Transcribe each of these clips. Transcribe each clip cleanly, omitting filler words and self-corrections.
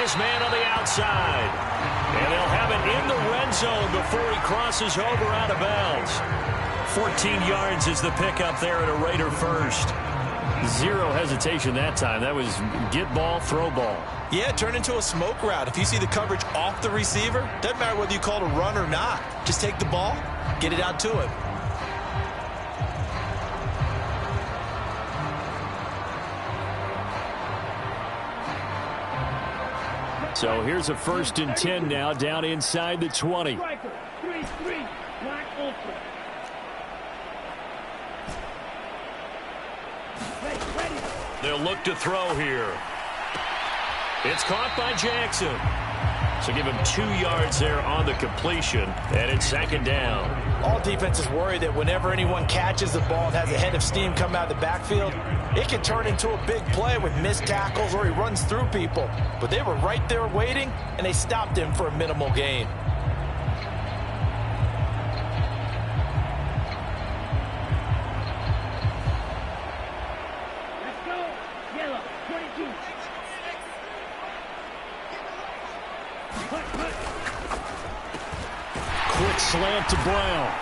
his man on the outside. And they'll have it in the red zone before he crosses over out of bounds. 14 yards is the pickup there at a Raider first. Zero hesitation that time. That was get ball, throw ball. Yeah, turn into a smoke route. If you see the coverage off the receiver, doesn't matter whether you call it a run or not. Just take the ball, get it out to him. So here's a 1st and 10 now, down inside the 20. They'll look to throw here. It's caught by Jackson. So give him 2 yards there on the completion, and it's 2nd down. All defenses worry that whenever anyone catches the ball and has a head of steam come out of the backfield, it can turn into a big play with missed tackles or he runs through people. But they were right there waiting, and they stopped him for a minimal gain. Quick slant to Brown.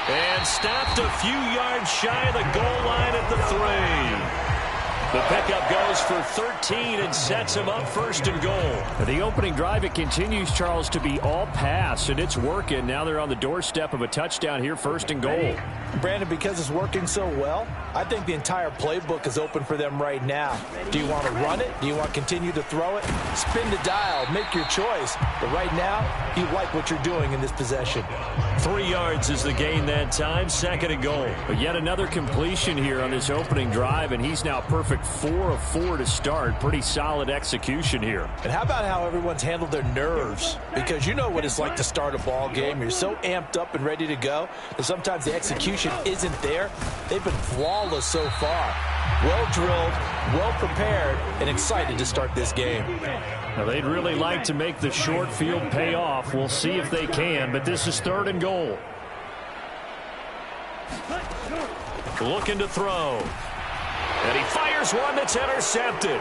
And stopped a few yards shy of the goal line at the 3. The pickup goes for 13 and sets him up 1st and goal. The opening drive, it continues, Charles, to be all pass, and it's working. Now they're on the doorstep of a touchdown here, 1st and goal. Brandon, because it's working so well, I think the entire playbook is open for them right now. Do you want to run it? Do you want to continue to throw it? Spin the dial. Make your choice. But right now, you like what you're doing in this possession. 3 yards is the gain that time, 2nd and goal. But yet another completion here on this opening drive, and he's now perfect 4 of 4 to start. Pretty solid execution here. And how about how everyone's handled their nerves? Because you know what it's like to start a ball game. You're so amped up and ready to go that sometimes the execution isn't there. They've been flawless so far. Well drilled, well prepared, and excited to start this game. Now they'd really like to make the short field pay off. We'll see if they can, but this is 3rd and goal. Looking to throw. And he fires one that's intercepted.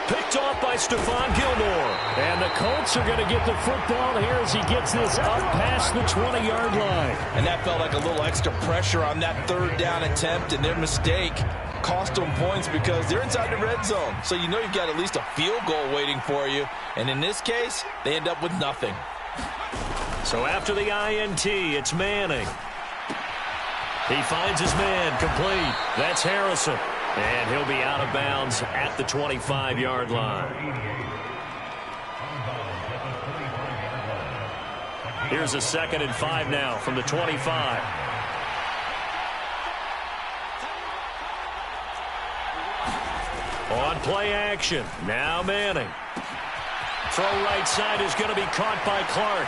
Picked off by Stephon Gilmore. And the Colts are going to get the football here as he gets this up past the 20-yard line. And that felt like a little extra pressure on that 3rd down attempt, and their mistake cost them points because they're inside the red zone. So you know you've got at least a field goal waiting for you. And in this case, they end up with nothing. So after the INT, it's Manning. He finds his man complete. That's Harrison. And he'll be out of bounds at the 25-yard line. Here's a 2nd and 5 now from the 25. On play action. Now Manning. Throw right side is going to be caught by Clark.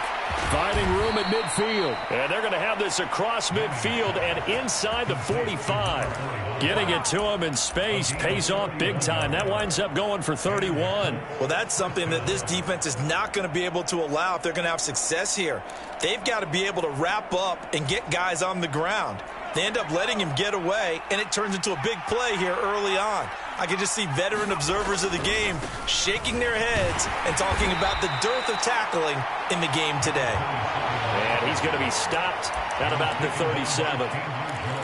Finding room at midfield. And they're going to have this across midfield and inside the 45. Getting it to him in space pays off big time. That winds up going for 31. Well, that's something that this defense is not going to be able to allow if they're going to have success here. They've got to be able to wrap up and get guys on the ground. They end up letting him get away, and it turns into a big play here early on. I can just see veteran observers of the game shaking their heads and talking about the dearth of tackling in the game today. And he's going to be stopped at about the 37.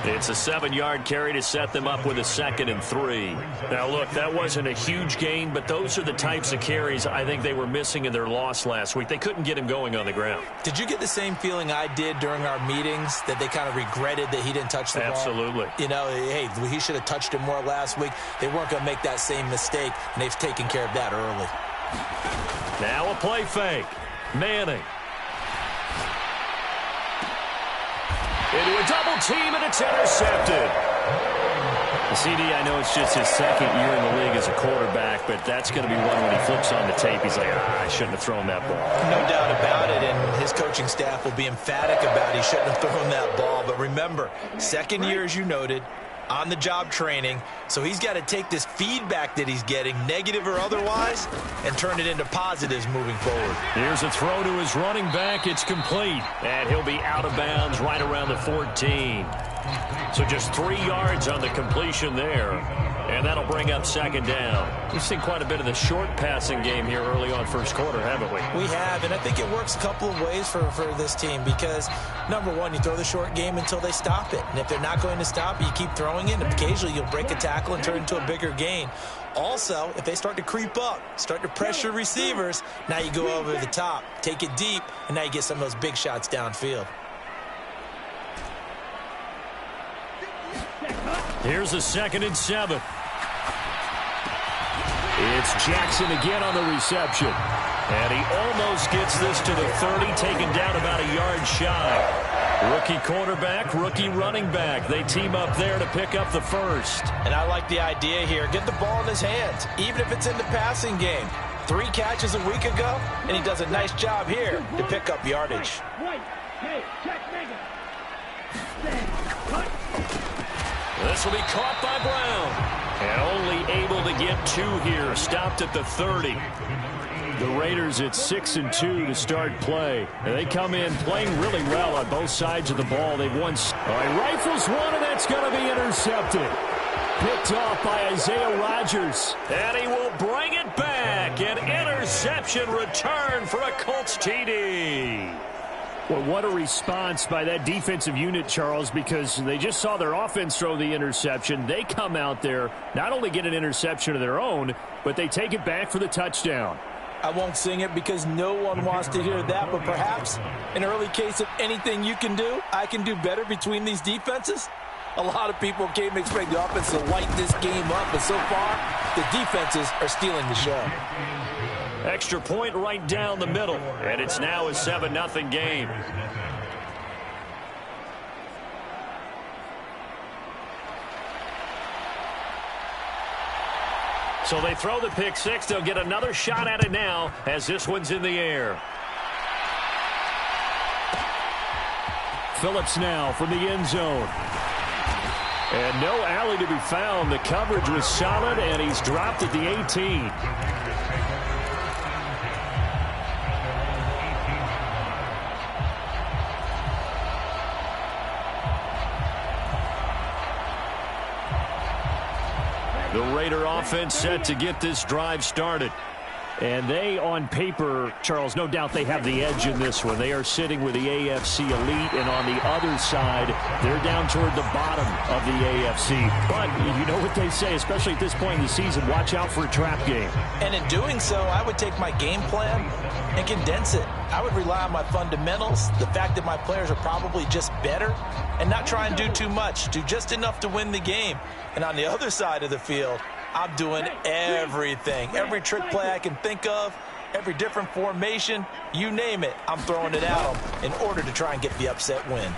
It's a 7-yard carry to set them up with a 2nd and 3. Now, look, that wasn't a huge gain, but those are the types of carries I think they were missing in their loss last week. They couldn't get him going on the ground. Did you get the same feeling I did during our meetings, that they kind of regretted that he didn't touch the ball? Absolutely. You know, hey, he should have touched it more last week. They weren't going to make that same mistake, and they've taken care of that early. Now a play fake. Manning. Into a double team, and it's intercepted. The CD, I know it's just his 2nd year in the league as a quarterback, but that's going to be one when he flips on the tape. He's like, I shouldn't have thrown that ball. No doubt about it, and his coaching staff will be emphatic about he shouldn't have thrown that ball. But remember, 2nd year, as you noted, on-the-job training, so he's got to take this feedback that he's getting, negative or otherwise, and turn it into positives moving forward. Here's a throw to his running back. It's complete, and he'll be out of bounds right around the 14. So just 3 yards on the completion there. And that'll bring up second down. We've seen quite a bit of the short passing game here early on first quarter, haven't we? We have, and I think it works a couple of ways for this team because, number one, you throw the short game until they stop it. And if they're not going to stop it, you keep throwing it, and occasionally you'll break a tackle and turn it into a bigger gain. Also, if they start to creep up, start to pressure receivers, now you go over the top, take it deep, and now you get some of those big shots downfield. Here's a 2nd and 7. It's Jackson again on the reception. And he almost gets this to the 30, taken down about a yard shy. Rookie quarterback, rookie running back. They team up there to pick up the first. And I like the idea here. Get the ball in his hands, even if it's in the passing game. 3 catches a week ago, and he does a nice job here to pick up yardage. This will be caught by Brown. And only able to get 2 here. Stopped at the 30. The Raiders at 6-2 to start play. And they come in playing really well on both sides of the ball. They've won. All right, rifles one, and that's going to be intercepted. Picked off by Isaiah Rodgers. And he will bring it back. An interception return for a Colts TD. Well, what a response by that defensive unit, Charles, because they just saw their offense throw the interception. They come out there, not only get an interception of their own, but they take it back for the touchdown. I won't sing it because no one wants to hear that, but perhaps an early case of anything you can do, I can do better between these defenses. A lot of people came to expect the offense to light this game up, but so far, the defenses are stealing the show. Extra point right down the middle, and it's now a 7-0 game. So they throw the pick six. They'll get another shot at it now as this one's in the air. Phillips now from the end zone. And no alley to be found. The coverage was solid, and he's dropped at the 18. The Raider offense set to get this drive started. And they, on paper, Charles, no doubt they have the edge in this one. They are sitting with the AFC elite, and on the other side, they're down toward the bottom of the AFC. But you know what they say, especially at this point in the season, watch out for a trap game. And in doing so, I would take my game plan and condense it. I would rely on my fundamentals, the fact that my players are probably just better, and not try and do too much, do just enough to win the game. And on the other side of the field, I'm doing everything. Every trick play I can think of, every different formation, you name it, I'm throwing it at them in order to try and get the upset win.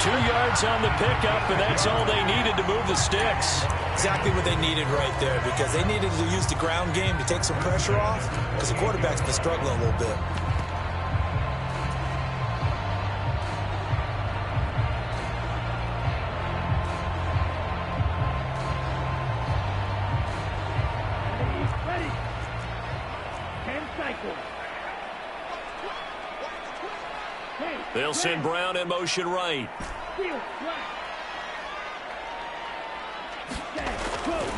2 yards on the pickup, and that's all they needed to move the sticks. Exactly what they needed right there, because they needed to use the ground game to take some pressure off, because the quarterback's been struggling a little bit. They'll send Brown in motion right.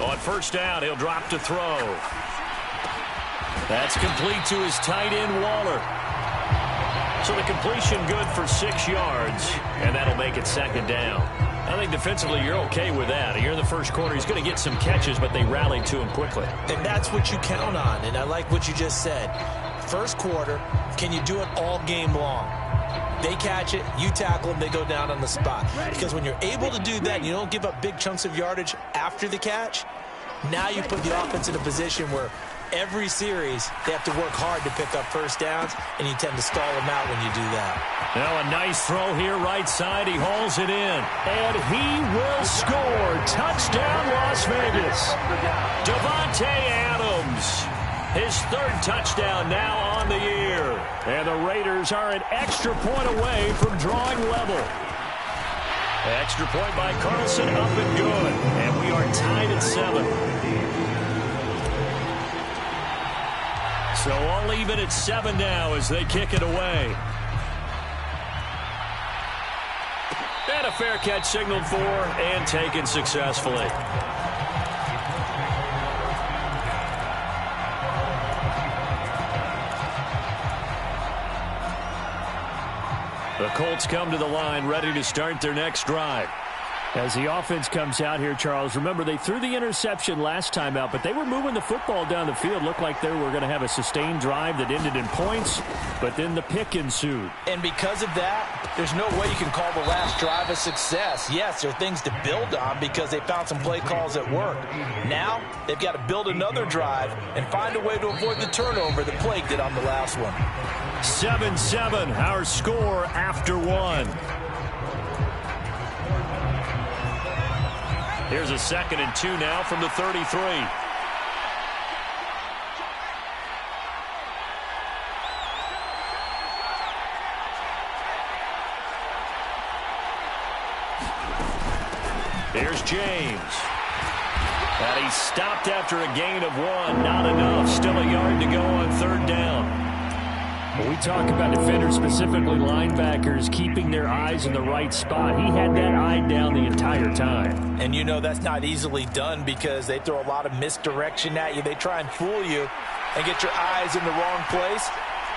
On first down, he'll drop to throw. That's complete to his tight end, Waller. So the completion good for 6 yards, and that'll make it second down. I think defensively you're okay with that. Here in the first quarter, he's going to get some catches, but they rallied to him quickly. And that's what you count on, and I like what you just said. First quarter, can you do it all game long? They catch it, you tackle them, they go down on the spot. Because when you're able to do that and you don't give up big chunks of yardage after the catch, now you put the offense in a position where every series they have to work hard to pick up first downs, and you tend to stall them out when you do that. Now a nice throw here right side. He hauls it in, and he will score. Touchdown, Las Vegas. Davante Adams. His 3rd touchdown now on the year. And the Raiders are an extra point away from drawing level. Extra point by Carlson, up and good. And we are tied at 7. So all even at 7 now as they kick it away. And a fair catch signaled for and taken successfully. The Colts come to the line, ready to start their next drive. As the offense comes out here, Charles, remember they threw the interception last time out, but they were moving the football down the field. Looked like they were going to have a sustained drive that ended in points, but then the pick ensued. And because of that, there's no way you can call the last drive a success. Yes, there are things to build on because they found some play calls that work. Now, they've got to build another drive and find a way to avoid the turnover that plagued it on the last one. 7-7, our score after one. Here's a 2nd and 2 now from the 33. Here's James. And he's stopped after a gain of 1. Not enough. Still a yard to go on 3rd down. When we talk about defenders, specifically linebackers, keeping their eyes in the right spot, he had that eye down the entire time. And you know that's not easily done because they throw a lot of misdirection at you. They try and fool you and get your eyes in the wrong place.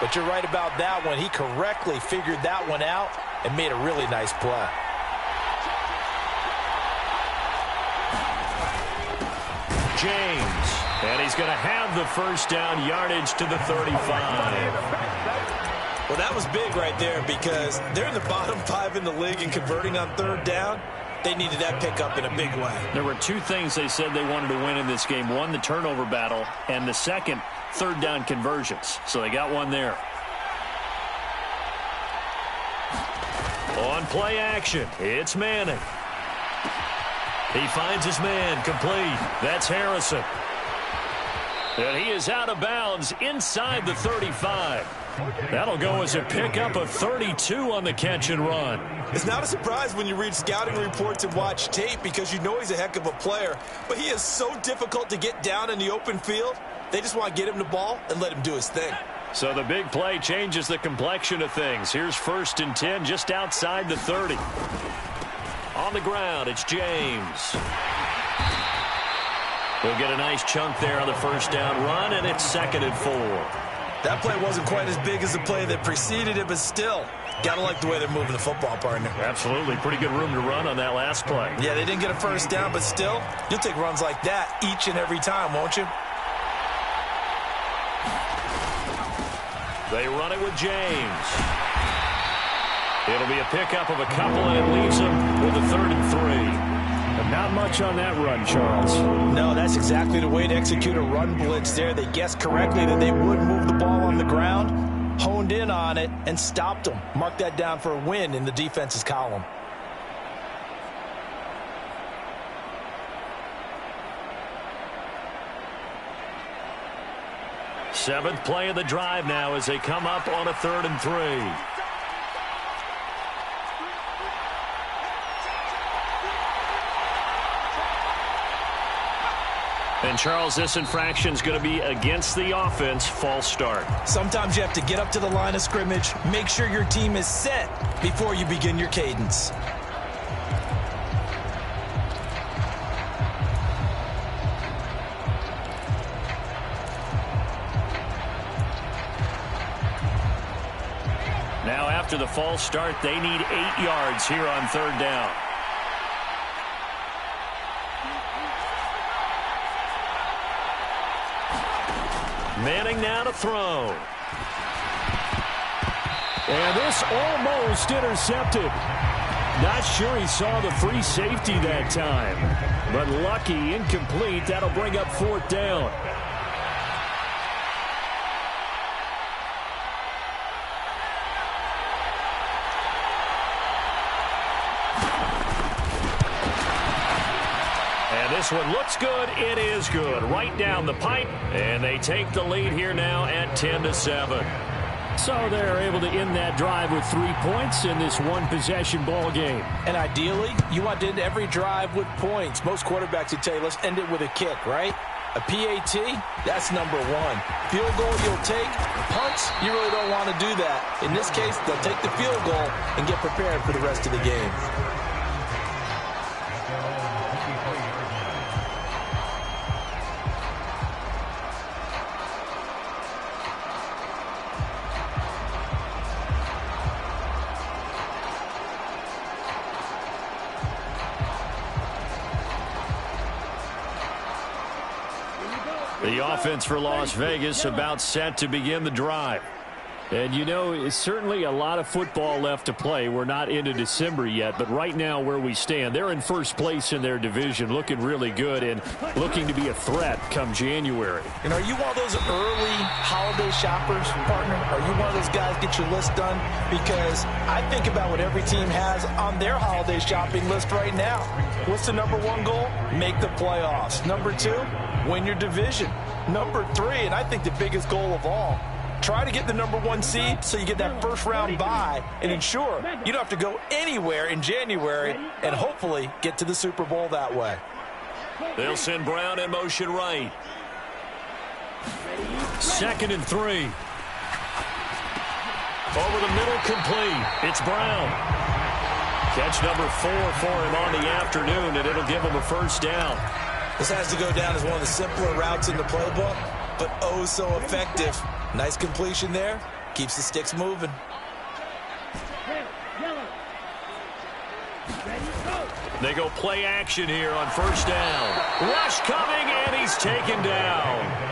But you're right about that one. He correctly figured that one out and made a really nice play. James. And he's going to have the 1st down, yardage to the 35. Well, that was big right there because they're in the bottom 5 in the league and converting on 3rd down. They needed that pickup in a big way. There were 2 things they said they wanted to win in this game. One, the turnover battle, and the second, 3rd down conversions. So they got one there. On play action, it's Manning. He finds his man, complete. That's Harrison. And he is out of bounds inside the 35. That'll go as a pickup of 32 on the catch and run. It's not a surprise when you read scouting reports and watch tape because you know he's a heck of a player. But he is so difficult to get down in the open field. They just want to get him the ball and let him do his thing. So the big play changes the complexion of things. Here's 1st and 10 just outside the 30. On the ground, it's James. He'll get a nice chunk there on the 1st down run, and it's 2nd and 4. That play wasn't quite as big as the play that preceded it, but still, got to like the way they're moving the football, partner. Absolutely. Pretty good room to run on that last play. Yeah, they didn't get a 1st down, but still, you'll take runs like that each and every time, won't you? They run it with James. It'll be a pickup of a couple, and it leaves them with a 3rd and 3. But not much on that run, Charles. No, that's exactly the way to execute a run blitz there. They guessed correctly that they would move the ball on the ground, honed in on it, and stopped them. Mark that down for a win in the defense's column. Seventh play of the drive now as they come up on a 3rd and 3. And, Charles, this infraction is going to be against the offense. False start. Sometimes you have to get up to the line of scrimmage, make sure your team is set before you begin your cadence. Now, after the false start, they need 8 yards here on 3rd down. Manning now to throw. And this almost intercepted. Not sure he saw the free safety that time. But lucky, incomplete. That'll bring up 4th down. This one looks good. It is good. Right down the pipe. And they take the lead here now at 10-7. So they're able to end that drive with 3 points in this one-possession ball game. And ideally, you want to end every drive with points. Most quarterbacks would tell you, let's end it with a kick, right? A PAT, that's number 1. Field goal you'll take. Punts, you really don't want to do that. In this case, they'll take the field goal and get prepared for the rest of the game. The offense for Las Vegas about set to begin the drive. And, you know, it's certainly a lot of football left to play. We're not into December yet, but right now where we stand, they're in first place in their division, looking really good and looking to be a threat come January. And are you one of those early holiday shoppers, partner? Are you one of those guys get your list done? Because I think about what every team has on their holiday shopping list right now. What's the number one goal? Make the playoffs. Number two, win your division. Number three, and I think the biggest goal of all, try to get the number one seed so you get that first round bye and ensure you don't have to go anywhere in January and hopefully get to the Super Bowl that way. They'll send Brown in motion right. 2nd and 3. Over the middle, complete. It's Brown. Catch number 4 for him on the afternoon, and it'll give him a first down. This has to go down as one of the simpler routes in the playbook, but oh so effective. Nice completion there. Keeps the sticks moving. They go play action here on first down. Rush coming, and he's taken down.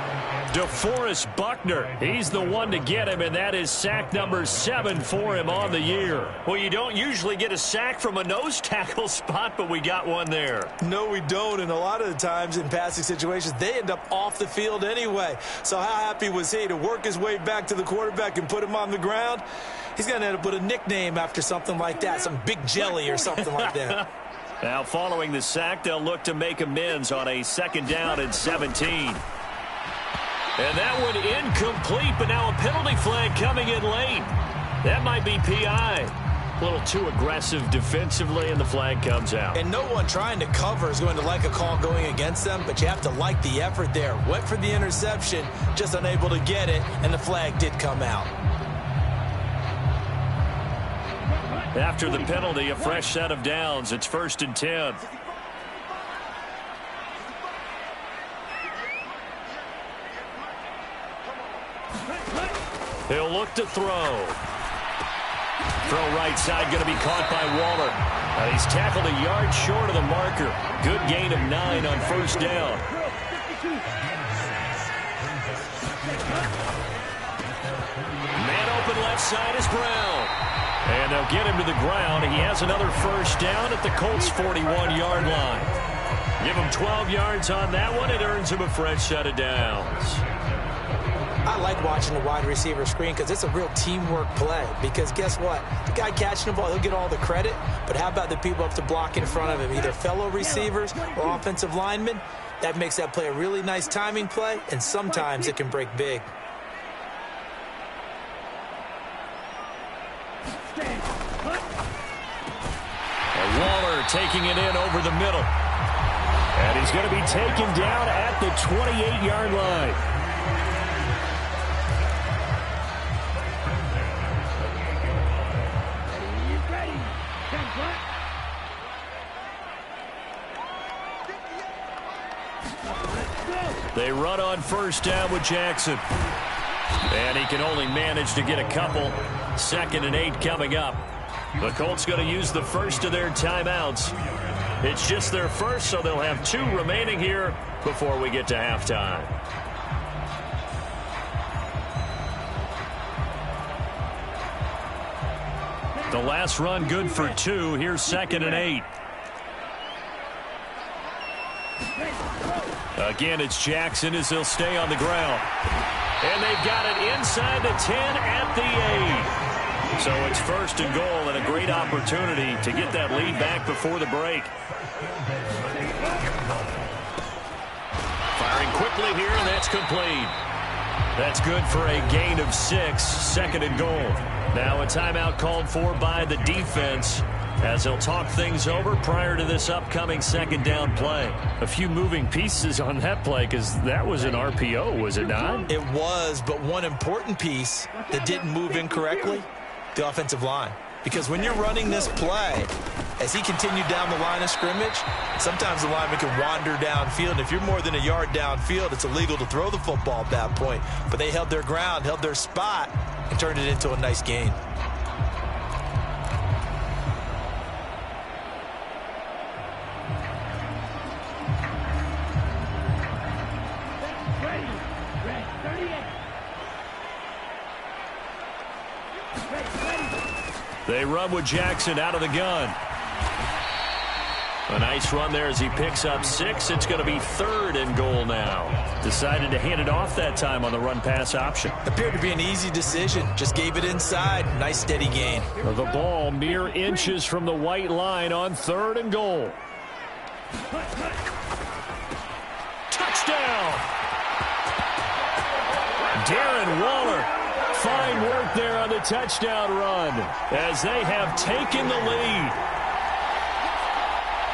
DeForest Buckner, he's the one to get him, and that is sack number 7 for him on the year. Well, you don't usually get a sack from a nose tackle spot, but we got one there. No, we don't, and a lot of the times in passing situations, they end up off the field anyway. So how happy was he to work his way back to the quarterback and put him on the ground? He's going to end up with a nickname after something like that, some Big Jelly or something like that. Now, following the sack, they'll look to make amends on a 2nd down and 17. And that one incomplete, but now a penalty flag coming in late. That might be PI. A little too aggressive defensively, and the flag comes out. And no one trying to cover is going to like a call going against them, but you have to like the effort there. Went for the interception, just unable to get it, and the flag did come out. After the penalty, a fresh set of downs. It's 1st and 10. He'll look to throw. Throw right side, going to be caught by Waller. He's tackled a yard short of the marker. Good gain of 9 on first down. Man open left side is Brown. And they'll get him to the ground. He has another first down at the Colts' 41-yard line. Give him 12 yards on that one. It earns him a fresh set of downs. I like watching the wide receiver screen because it's a real teamwork play. Because guess what? The guy catching the ball, he'll get all the credit. But how about the people up to block in front of him, either fellow receivers or offensive linemen? That makes that play a really nice timing play, and sometimes it can break big. And Waller taking it in over the middle. And he's going to be taken down at the 28-yard line. They run on first down with Jackson. And he can only manage to get a couple. 2nd and 8 coming up. The Colts going to use the first of their timeouts. It's just their first, so they'll have 2 remaining here before we get to halftime. The last run good for 2. Here's 2nd and 8. Again, it's Jackson as he'll stay on the ground. And they've got it inside the 10 at the 8. So it's 1st and goal and a great opportunity to get that lead back before the break. Firing quickly here, and that's complete. That's good for a gain of 6, 2nd and goal. Now a timeout called for by the defense as they'll talk things over prior to this upcoming 2nd down play. A few moving pieces on that play because that was an RPO, was it not? It was, but one important piece that didn't move incorrectly, the offensive line. Because when you're running this play, as he continued down the line of scrimmage, sometimes the lineman can wander downfield. And if you're more than a yard downfield, it's illegal to throw the football at that point. But they held their ground, held their spot, and turned it into a nice gain. They run with Jackson out of the gun. A nice run there as he picks up 6. It's going to be 3rd and goal now. Decided to hand it off that time on the run-pass option. Appeared to be an easy decision. Just gave it inside. Nice steady gain. The ball mere inches from the white line on 3rd and goal. Touchdown! Darren Waller. Fine work there on the touchdown run as they have taken the lead.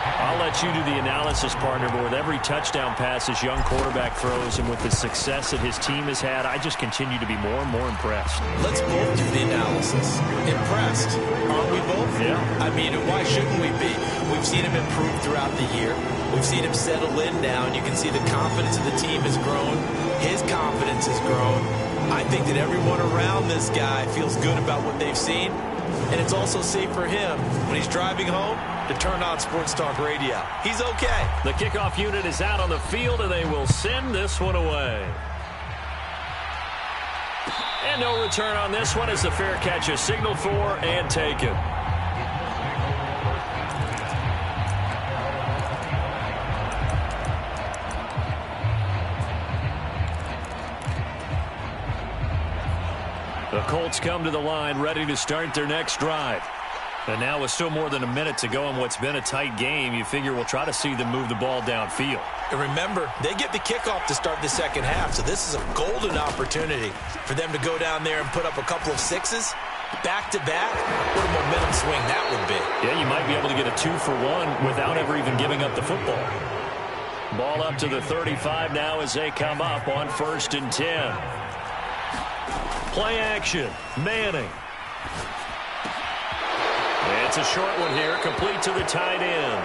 I'll let you do the analysis, partner, but with every touchdown pass his young quarterback throws and with the success that his team has had, I just continue to be more and more impressed. Let's both do the analysis. Impressed. Aren't we both? Yeah. I mean, why shouldn't we be? We've seen him improve throughout the year. We've seen him settle in now, and you can see the confidence of the team has grown. His confidence has grown. I think that everyone around this guy feels good about what they've seen, and it's also safe for him when he's driving home to turn on Sports Talk Radio. He's okay. The kickoff unit is out on the field, and they will send this one away. And no return on this one as the fair catch is signaled for and taken. The Colts come to the line ready to start their next drive. And now with still more than a minute to go in what's been a tight game, you figure we'll try to see them move the ball downfield. And remember, they get the kickoff to start the second half, so this is a golden opportunity for them to go down there and put up a couple of 6s back-to-back. What a momentum swing that would be. Yeah, you might be able to get a 2-for-1 without ever even giving up the football. Ball up to the 35 now as they come up on 1st and 10. Play action. Manning. It's a short one here, complete to the tight end.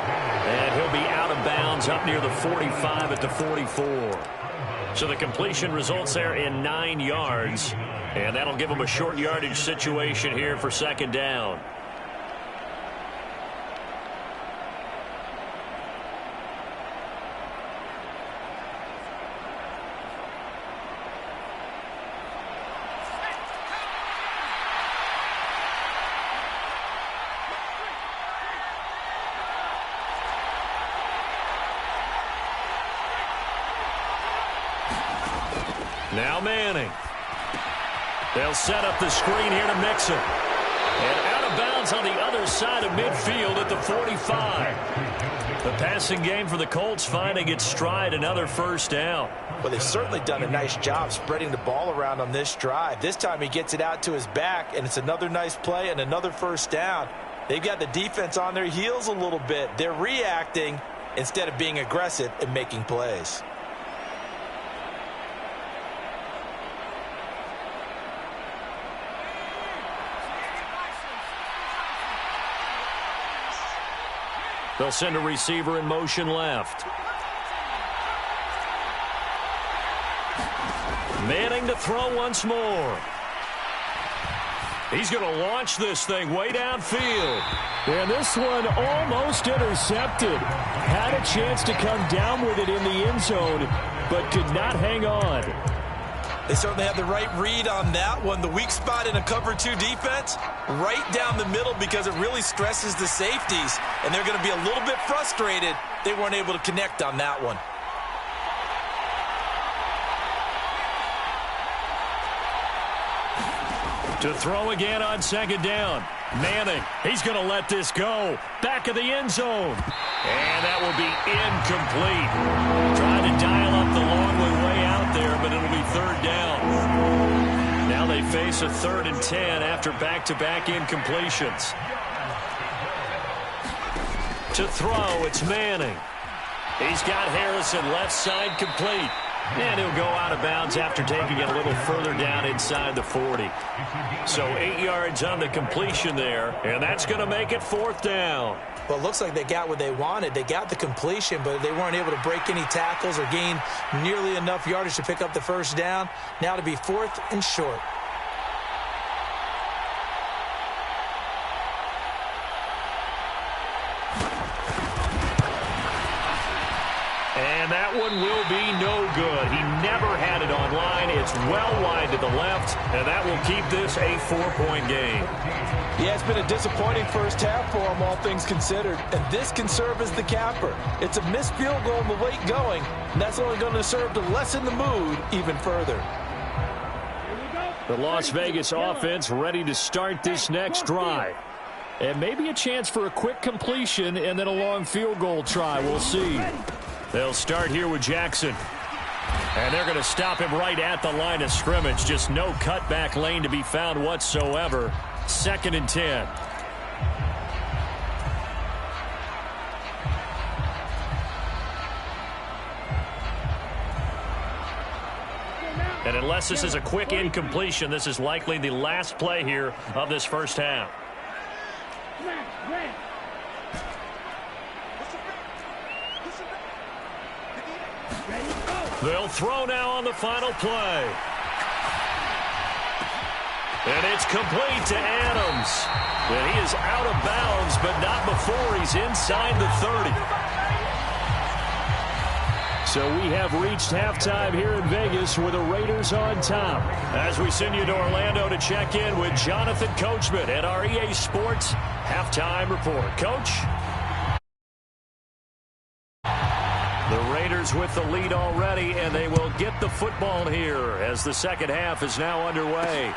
And he'll be out of bounds up near the 45 at the 44. So the completion results there in 9 yards. And that'll give him a short yardage situation here for 2nd down. Now Manning. They'll set up the screen here to Mixon. And out of bounds on the other side of midfield at the 45. The passing game for the Colts finding its stride, another 1st down. Well, they've certainly done a nice job spreading the ball around on this drive. This time he gets it out to his back, and it's another nice play and another 1st down. They've got the defense on their heels a little bit. They're reacting instead of being aggressive and making plays. They'll send a receiver in motion left. Manning to throw once more. He's going to launch this thing way downfield. And this one almost intercepted. Had a chance to come down with it in the end zone, but could not hang on. They certainly have the right read on that one. The weak spot in a cover 2 defense, right down the middle because it really stresses the safeties. And they're going to be a little bit frustrated they weren't able to connect on that one. To throw again on 2nd down. Manning, he's going to let this go. Back of the end zone. And that will be incomplete. Trying to dial up the long way out there, but it'll be 3rd down. Now they face a 3rd and 10 after back-to-back incompletions. To throw, it's Manning. He's got Harrison left side complete. And he'll go out of bounds after taking it a little further down inside the 40. So 8 yards on the completion there, and that's going to make it 4th down. Well, it looks like they got what they wanted. They got the completion, but they weren't able to break any tackles or gain nearly enough yardage to pick up the 1st down. Now to be 4th and short. And that one will be no good. He never had it on line. It's well wide to the left, and that will keep this a 4-point game. Yeah, it's been a disappointing first half for him, all things considered. And this can serve as the capper. It's a missed field goal in the late going, and that's only going to serve to lessen the mood even further. The Las Vegas offense ready to start this next drive. And maybe a chance for a quick completion and then a long field goal try. We'll see. They'll start here with Jackson. And they're going to stop him right at the line of scrimmage. Just no cutback lane to be found whatsoever. 2nd and 10. And unless this is a quick incompletion, this is likely the last play here of this first half. They'll throw now on the final play. And it's complete to Adams. And he is out of bounds, but not before he's inside the 30. So we have reached halftime here in Vegas with the Raiders on top. As we send you to Orlando to check in with Jonathan Coachman at our EA Sports Halftime Report. Coach? The Raiders with the lead already, and they will get the football here as the second half is now underway.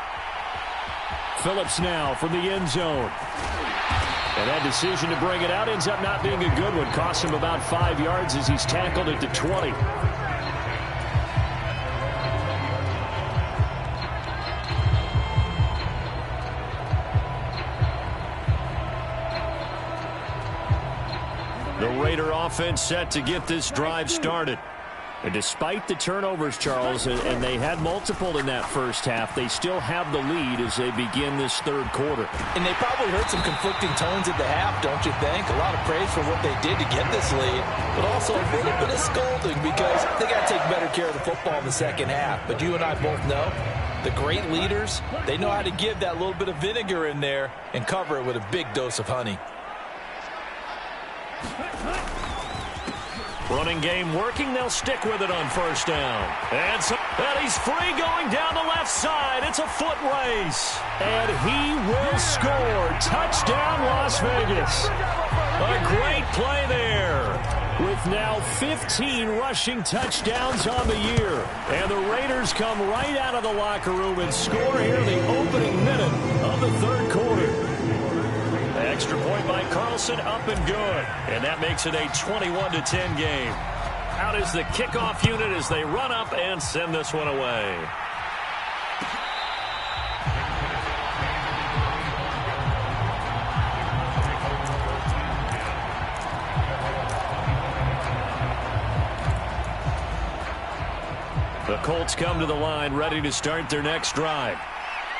Phillips now from the end zone. And that decision to bring it out ends up not being a good one. Cost him about 5 yards as he's tackled at the 20. The Raider offense set to get this drive started. And despite the turnovers, Charles, and they had multiple in that first half, they still have the lead as they begin this third quarter. And they probably heard some conflicting tones at the half, don't you think? A lot of praise for what they did to get this lead, but also a little bit of scolding because they got to take better care of the football in the second half. But you and I both know the great leaders, they know how to give that little bit of vinegar in there and cover it with a big dose of honey. Running game working. They'll stick with it on first down. And he's free going down the left side. It's a foot race. And he will score. Touchdown, Las Vegas. A great play there. With now 15 rushing touchdowns on the year. And the Raiders come right out of the locker room and score here in the opening minute of the third quarter. Extra point by Carlson, up and good. And that makes it a 21-10 game. Out is the kickoff unit as they run up and send this one away. The Colts come to the line, ready to start their next drive.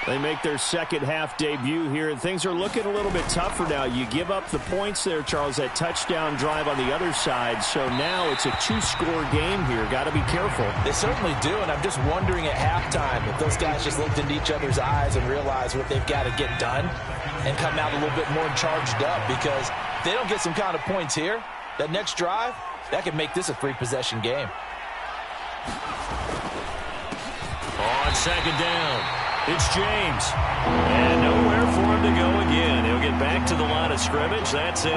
They make their second half debut here, and things are looking a little bit tougher now. You give up the points there, Charles, that touchdown drive on the other side. So now it's a two-score game here. Got to be careful. They certainly do, and I'm just wondering at halftime if those guys just looked into each other's eyes and realized what they've got to get done and come out a little bit more charged up, because if they don't get some kind of points here, that next drive, that could make this a three-possession game. On second down. It's James. And nowhere for him to go again. He'll get back to the line of scrimmage. That's it.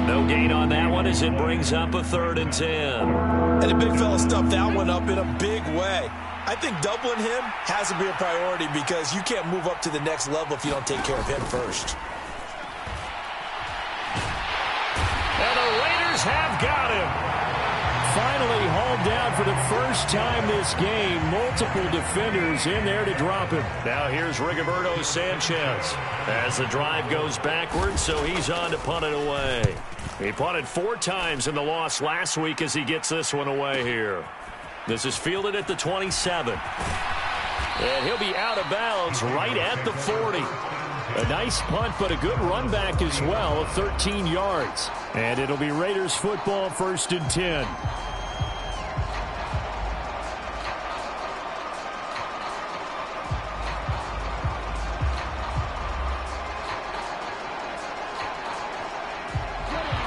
No gain on that one as it brings up a 3rd and 10. And the big fella stuffed that one up in a big way. I think doubling him has to be a priority because you can't move up to the next level if you don't take care of him first. And the Raiders have got him. Finally hauled down for the first time this game. Multiple defenders in there to drop him. Now here's Rigoberto Sanchez as the drive goes backwards, so he's on to punt it away. He punted 4 times in the loss last week as he gets this one away here. This is fielded at the 27. And he'll be out of bounds right at the 40. A nice punt, but a good run back as well, 13 yards. And it'll be Raiders football, 1st and 10.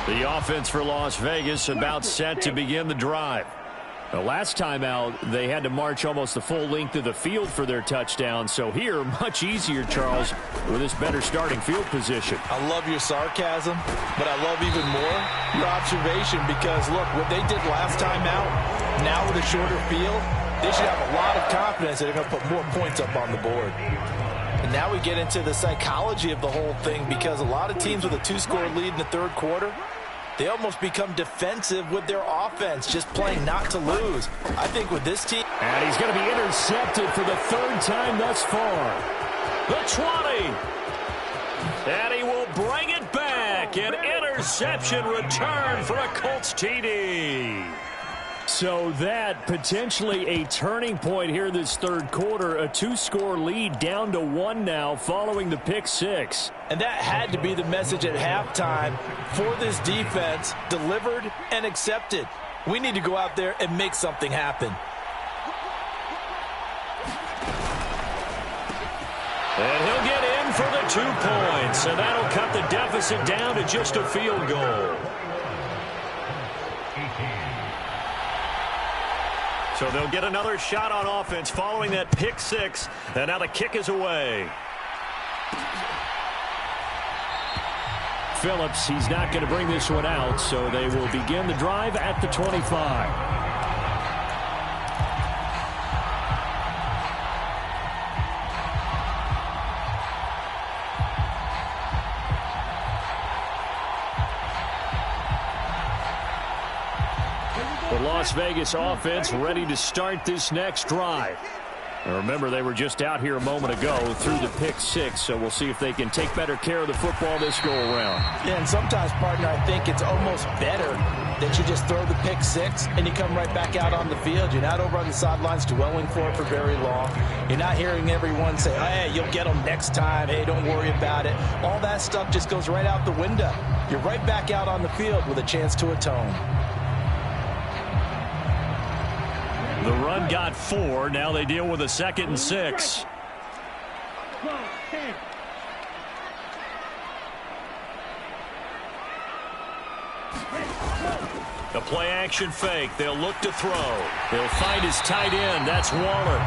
The offense for Las Vegas about set to begin the drive. The last time out, they had to march almost the full length of the field for their touchdown. So here, much easier, Charles, with this better starting field position. I love your sarcasm, but I love even more your observation because, look, what they did last time out, now with a shorter field, they should have a lot of confidence that they're going to put more points up on the board. And now we get into the psychology of the whole thing because a lot of teams with a 2-score lead in the third quarter, they almost become defensive with their offense, just playing not to lose. I think with this team... And he's going to be intercepted for the third time thus far. The 20. And he will bring it back. An interception return for a Colts TD. So that potentially a turning point here this third quarter. A 2-score lead down to 1 now following the pick 6. And that had to be the message at halftime for this defense, delivered and accepted. We need to go out there and make something happen. And he'll get in for the 2 points. And that'll cut the deficit down to just a field goal. So they'll get another shot on offense following that pick 6. And now the kick is away. Phillips, he's not going to bring this one out, so they will begin the drive at the 25. The Las Vegas offense ready to start this next drive. Now remember, they were just out here a moment ago through the pick 6, so we'll see if they can take better care of the football this go-around. Yeah, and sometimes, partner, I think it's almost better that you just throw the pick 6 and you come right back out on the field. You're not over on the sidelines dwelling for it for very long. You're not hearing everyone say, hey, you'll get them next time. Hey, don't worry about it. All that stuff just goes right out the window. You're right back out on the field with a chance to atone. The run got 4. Now they deal with a 2nd and 6. The play action fake. They'll look to throw. They'll find his tight end. That's Waller.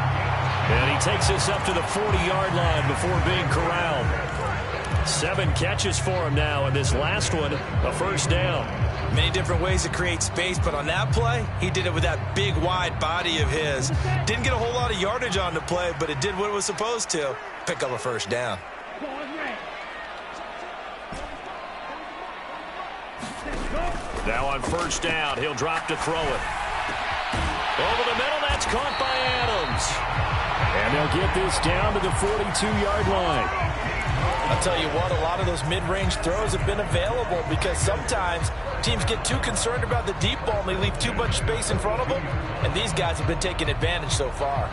And he takes this up to the 40-yard line before being corralled. 7 catches for him now, and this last one, a first down. Many different ways to create space, but on that play, he did it with that big, wide body of his. Didn't get a whole lot of yardage on the play, but it did what it was supposed to. Pick up a first down. Now on first down, he'll drop to throw it. Over the middle, that's caught by Adams. And they'll get this down to the 42-yard line. I'll tell you what, a lot of those mid-range throws have been available because sometimes teams get too concerned about the deep ball and they leave too much space in front of them, and these guys have been taking advantage so far.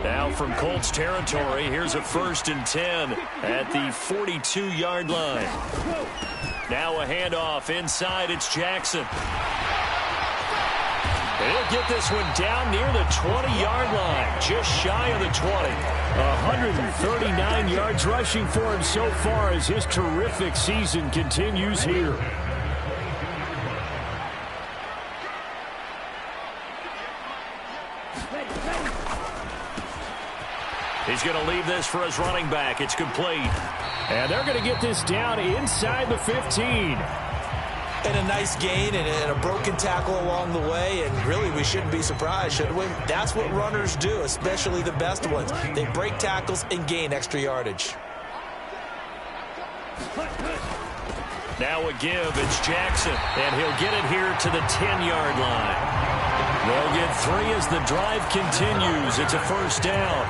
Now from Colts territory, here's a 1st and 10 at the 42-yard line. Now a handoff inside, it's Jackson. He'll get this one down near the 20-yard line, just shy of the 20. 139 yards rushing for him so far as his terrific season continues here. He's going to leave this for his running back. It's complete. And they're going to get this down inside the 15. And a nice gain and a broken tackle along the way, and really we shouldn't be surprised, should we? That's what runners do, especially the best ones. They break tackles and gain extra yardage. Now a give, it's Jackson, and he'll get it here to the 10-yard line. They'll get 3 as the drive continues. It's a first down.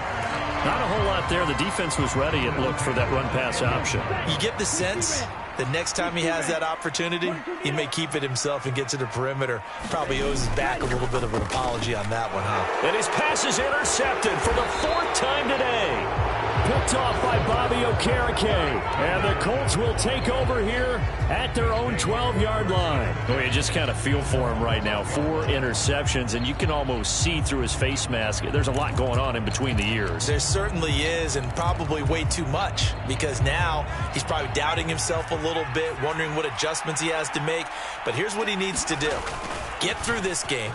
Not a whole lot there. The defense was ready, it looked, for that run-pass option. You get the sense the next time he has that opportunity, he may keep it himself and get to the perimeter. Probably owes his back a little bit of an apology on that one, huh? And his pass is intercepted for the 4th time today. Picked off by Bobby Okereke. And the Colts will take over here at their own 12-yard line. Well, you just kind of feel for him right now. 4 interceptions, and you can almost see through his face mask. There's a lot going on in between the ears. There certainly is, and probably way too much, because now he's probably doubting himself a little bit, wondering what adjustments he has to make. But here's what he needs to do. Get through this game.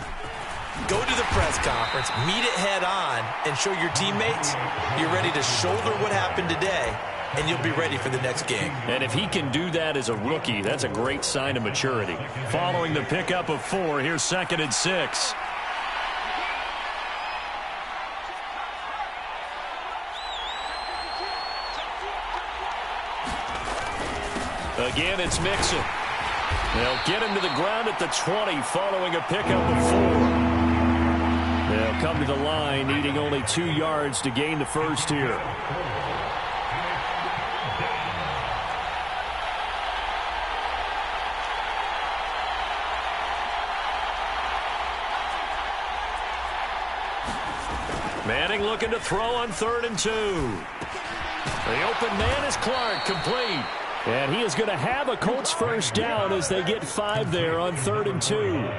Go to the press conference, meet it head on, and show your teammates you're ready to shoulder what happened today, and you'll be ready for the next game. And if he can do that as a rookie, that's a great sign of maturity. Following the pickup of 4, here's 2nd and 6. Again, it's Mixon. They'll get him to the ground at the 20 following a pickup of 4. They'll come to the line, needing only 2 yards to gain the first here. Manning looking to throw on 3rd and 2. The open man is Clark, complete. And he is going to have a Colts first down as they get 5 there on 3rd and 2.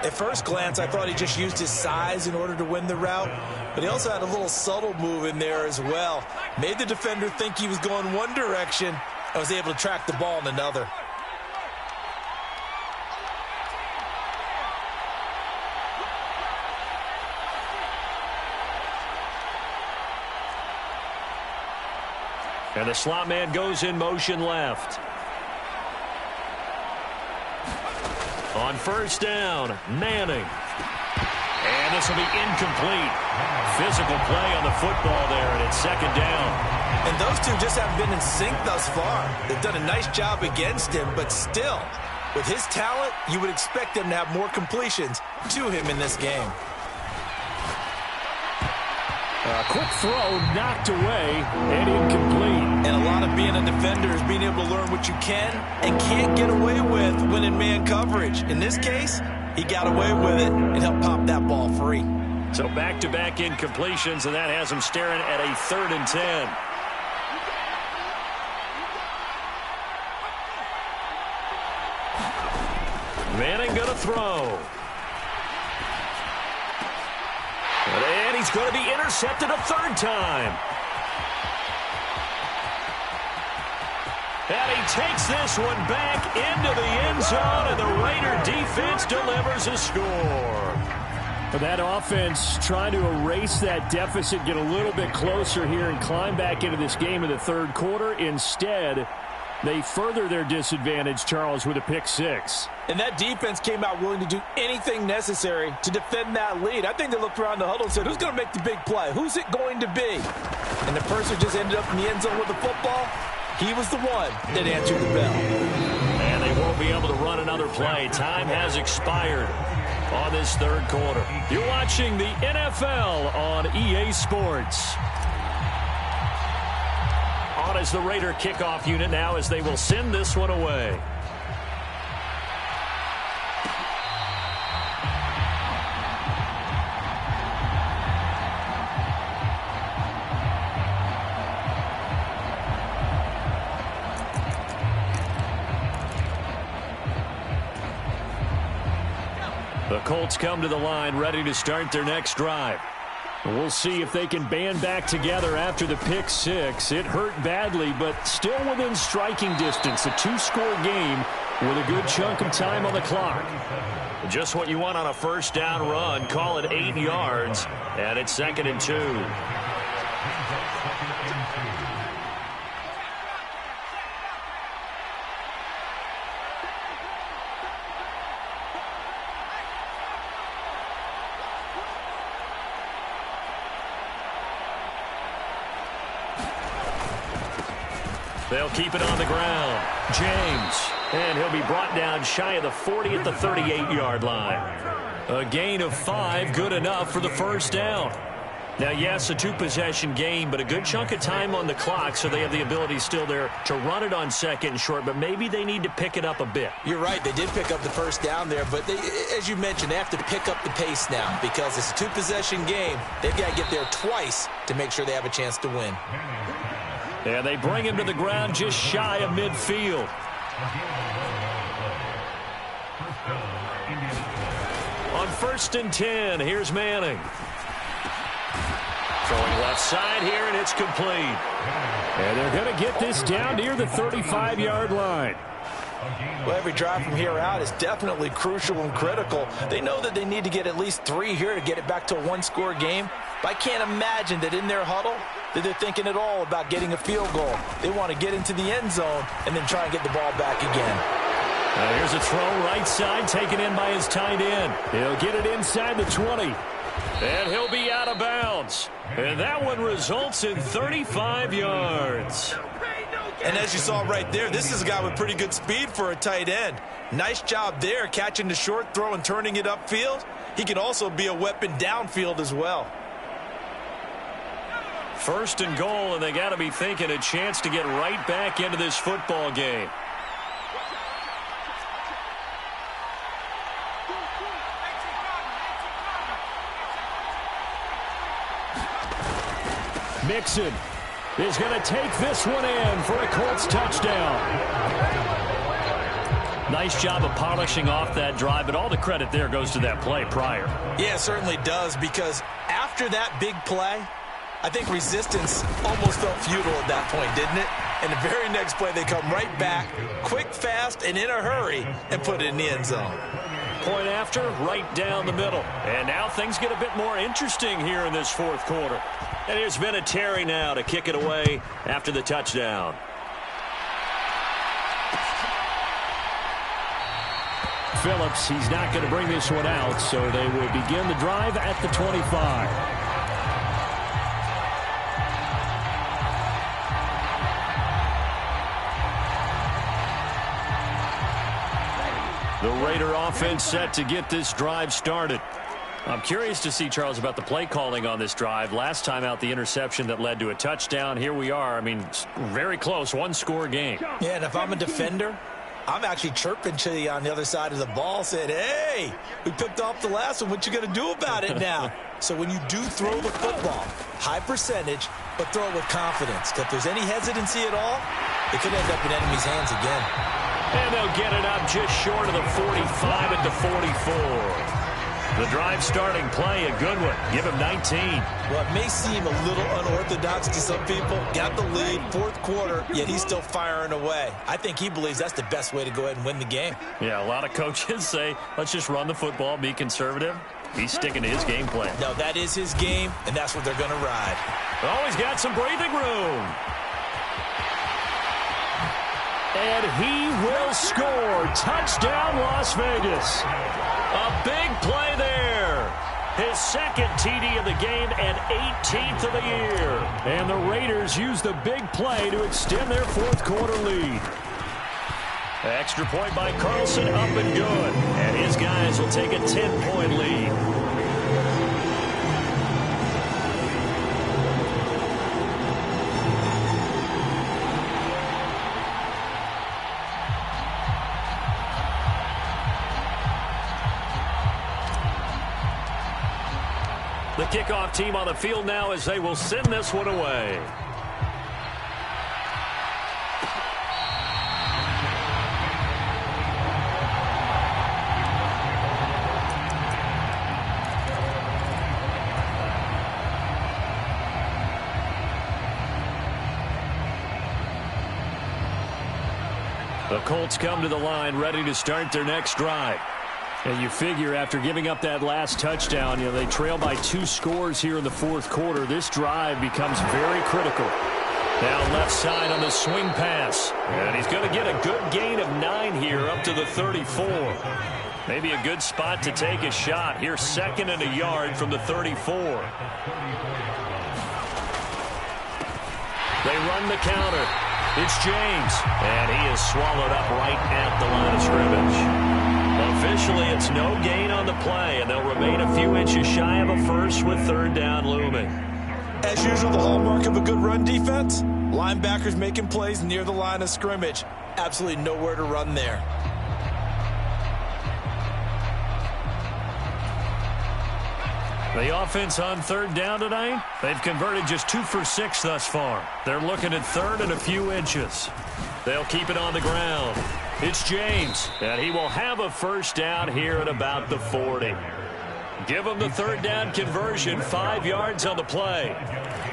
At first glance, I thought he just used his size in order to win the route, but he also had a little subtle move in there as well. Made the defender think he was going one direction and was able to track the ball in another. And the slot man goes in motion left. On 1st down, Manning. And this will be incomplete. Physical play on the football there, and it's 2nd down. And those two just haven't been in sync thus far. They've done a nice job against him, but still, with his talent, you would expect them to have more completions to him in this game. A quick throw knocked away and incomplete. And a lot of being a defender is being able to learn what you can and can't get away with when in man coverage. In this case, he got away with it and helped pop that ball free. So back-to-back incompletions, and that has him staring at a 3rd and 10. Manning going to throw. And he's going to be intercepted a 3rd time. And he takes this one back into the end zone, and the Raider defense delivers a score. That offense trying to erase that deficit, get a little bit closer here, and climb back into this game in the 3rd quarter. Instead, they further their disadvantage, Charles, with a pick 6. And that defense came out willing to do anything necessary to defend that lead. I think they looked around the huddle and said, who's going to make the big play? Who's it going to be? And the person just ended up in the end zone with the football. He was the one that answered the bell. And they won't be able to run another play. Time has expired on this 3rd quarter. You're watching the NFL on EA Sports. On as the Raider kickoff unit now as they will send this one away. The Colts come to the line ready to start their next drive. We'll see if they can band back together after the pick 6. It hurt badly, but still within striking distance. A 2-score game with a good chunk of time on the clock. Just what you want on a 1st down run. Call it 8 yards, and it's 2nd and 2. They'll keep it on the ground. James. And he'll be brought down shy of the 40 at the 38-yard line. A gain of 5, good enough for the 1st down. Now, yes, a two-possession game, but a good chunk of time on the clock, so they have the ability still there to run it on second and short, but maybe they need to pick it up a bit. You're right. They did pick up the first down there, but as you mentioned, they have to pick up the pace now because it's a two-possession game. They've got to get there twice to make sure they have a chance to win. And they bring him to the ground just shy of midfield. On 1st and 10, here's Manning. Throwing left side here, and it's complete. And they're going to get this down near the 35-yard line. Well, every drive from here out is definitely crucial and critical. They know that they need to get at least 3 here to get it back to a one-score game. But I can't imagine that in their huddle that they're thinking at all about getting a field goal. They want to get into the end zone and then try and get the ball back again. Now here's a throw right side taken in by his tight end. He'll get it inside the 20. And he'll be out of bounds. And that one results in 35 yards. And as you saw right there, this is a guy with pretty good speed for a tight end. Nice job there catching the short throw and turning it upfield. He can also be a weapon downfield as well. 1st and goal, and they got to be thinking a chance to get right back into this football game. Mixon is going to take this one in for a Colts touchdown. Nice job of polishing off that drive, but all the credit there goes to that play prior. Yeah, it certainly does, because after that big play, I think resistance almost felt futile at that point, didn't it? And the very next play, they come right back, quick, fast, and in a hurry, and put it in the end zone. Point after, right down the middle. And now things get a bit more interesting here in this 4th quarter. And here's Vinatieri now to kick it away after the touchdown. Phillips, he's not going to bring this one out, so they will begin the drive at the 25. The Raider offense set to get this drive started. I'm curious to see, Charles, about the play calling on this drive. Last time out, the interception that led to a touchdown. Here we are. I mean, very close, one-score game. Yeah, and if I'm a defender, I'm actually chirping to you on the other side of the ball, saying, hey, we picked off the last one. What you going to do about it now? So when you do throw the football, high percentage, but throw it with confidence. If there's any hesitancy at all, it could end up in enemy's hands again. And they'll get it up just short of the 45 at the 44. The drive starting play, a good one. Give him 19. Well, it may seem a little unorthodox to some people. Got the lead, 4th quarter, yet he's still firing away. I think he believes that's the best way to go ahead and win the game. Yeah, a lot of coaches say, let's just run the football, be conservative. He's sticking to his game plan. No, that is his game, and that's what they're going to ride. Oh, he's got some breathing room. And he will score. Touchdown, Las Vegas. A big play there. His 2nd TD of the game and 18th of the year. And the Raiders use the big play to extend their 4th quarter lead. Extra point by Carlson, up and good. And his guys will take a 10-point lead. The kickoff team on the field now as they will send this one away. The Colts come to the line ready to start their next drive. And you figure after giving up that last touchdown, they trail by 2 scores here in the 4th quarter. This drive becomes very critical. Now left side on the swing pass. And he's going to get a good gain of 9 here up to the 34. Maybe a good spot to take a shot. Here 2nd and a yard from the 34. They run the counter. It's James. And he is swallowed up right at the line of scrimmage. Officially, it's no gain on the play, and they'll remain a few inches shy of a first with third down looming. As usual, the hallmark of a good run defense, linebackers making plays near the line of scrimmage. Absolutely nowhere to run there. The offense on third down tonight, they've converted just 2 for 6 thus far. They're looking at third and a few inches. They'll keep it on the ground. It's James, and he will have a first down here at about the 40. Give him the third down conversion, 5 yards on the play.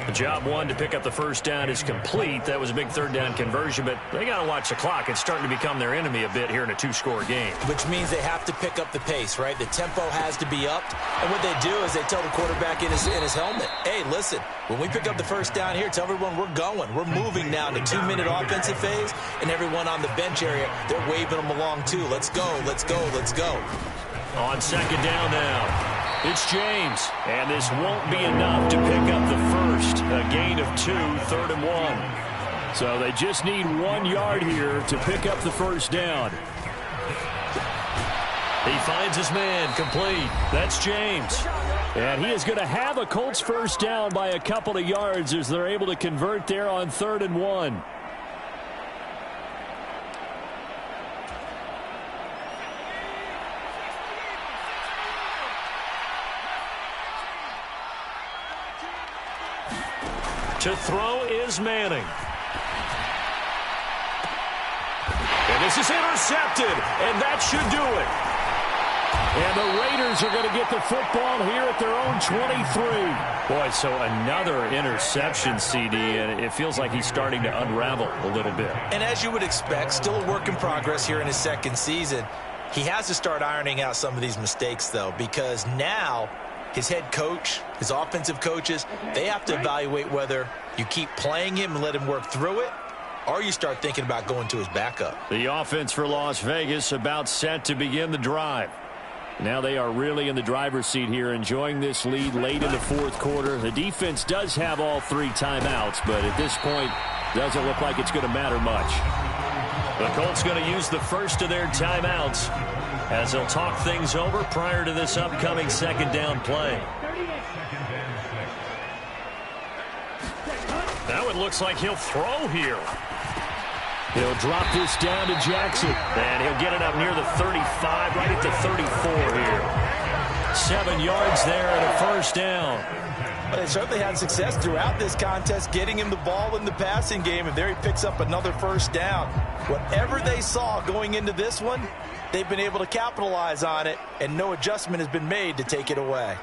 The job one to pick up the first down is complete. That was a big third down conversion, but they got to watch the clock. It's starting to become their enemy a bit here in a 2-score game. Which means they have to pick up the pace, right? The tempo has to be upped. And what they do is they tell the quarterback in his helmet, hey, listen, when we pick up the first down here, tell everyone we're going. We're moving now to 2-minute offensive phase, and everyone on the bench area, they're waving them along too. Let's go, let's go, let's go. On second down now. It's James, and this won't be enough to pick up the first. A gain of 2, 3rd and 1. So they just need 1 yard here to pick up the first down. He finds his man, complete. That's James. And he is going to have a Colts first down by a couple of yards as they're able to convert there on 3rd and 1. To throw is Manning. And this is intercepted, and that should do it. And the Raiders are going to get the football here at their own 23. Boy, so another interception, CD, and it feels like he's starting to unravel a little bit. And as you would expect, still a work in progress here in his second season. He has to start ironing out some of these mistakes, though, because now his head coach, his offensive coaches, they have to evaluate whether you keep playing him and let him work through it, or you start thinking about going to his backup. The offense for Las Vegas about set to begin the drive. Now they are really in the driver's seat here, enjoying this lead late in the fourth quarter. The defense does have all 3 timeouts, but at this point, doesn't look like it's going to matter much. The Colts going to use the first of their timeouts as they'll talk things over prior to this upcoming second down play. Now it looks like he'll throw here. He'll drop this down to Jackson. And he'll get it up near the 35, right at the 34 here. 7 yards there and a first down. But they certainly had success throughout this contest, getting him the ball in the passing game, and there he picks up another first down. Whatever they saw going into this one, they've been able to capitalize on it, and no adjustment has been made to take it away.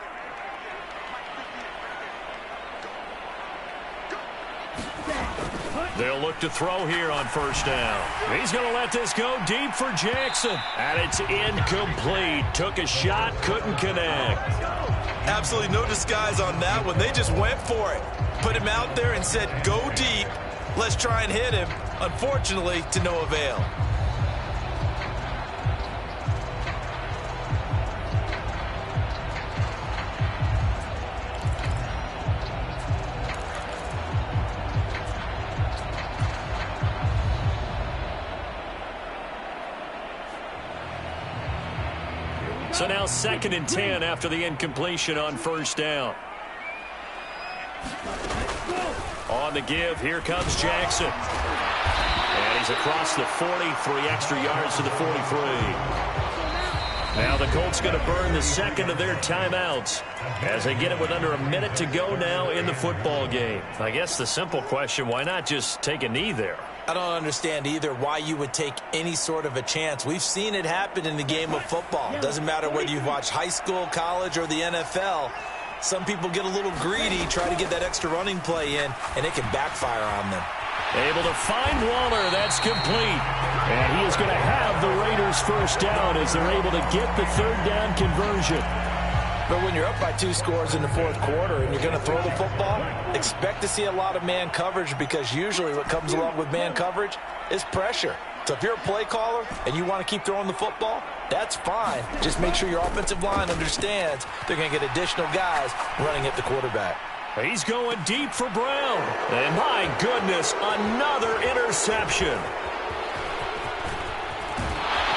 They'll look to throw here on first down. He's going to let this go deep for Jackson. And it's incomplete. Took a shot, couldn't connect. Absolutely no disguise on that one. They just went for it. Put him out there and said, go deep. Let's try and hit him. Unfortunately, to no avail. So now 2nd and 10 after the incompletion on first down. On the give, here comes Jackson. And he's across the 40, 3 extra yards to the 43. Now the Colts going to burn the second of their timeouts as they get it with under a minute to go now in the football game. I guess the simple question, why not just take a knee there? I don't understand either why you would take any sort of a chance. We've seen it happen in the game of football. Doesn't matter whether you've watched high school, college, or the NFL. Some people get a little greedy, try to get that extra running play in, and it can backfire on them. Able to find Waller. That's complete. And he is going to have the Raiders first down as they're able to get the third down conversion. But when you're up by 2 scores in the fourth quarter and you're going to throw the football, expect to see a lot of man coverage, because usually what comes along with man coverage is pressure. So if you're a play caller and you want to keep throwing the football, that's fine. Just make sure your offensive line understands they're going to get additional guys running at the quarterback. He's going deep for Brown. And my goodness, another interception.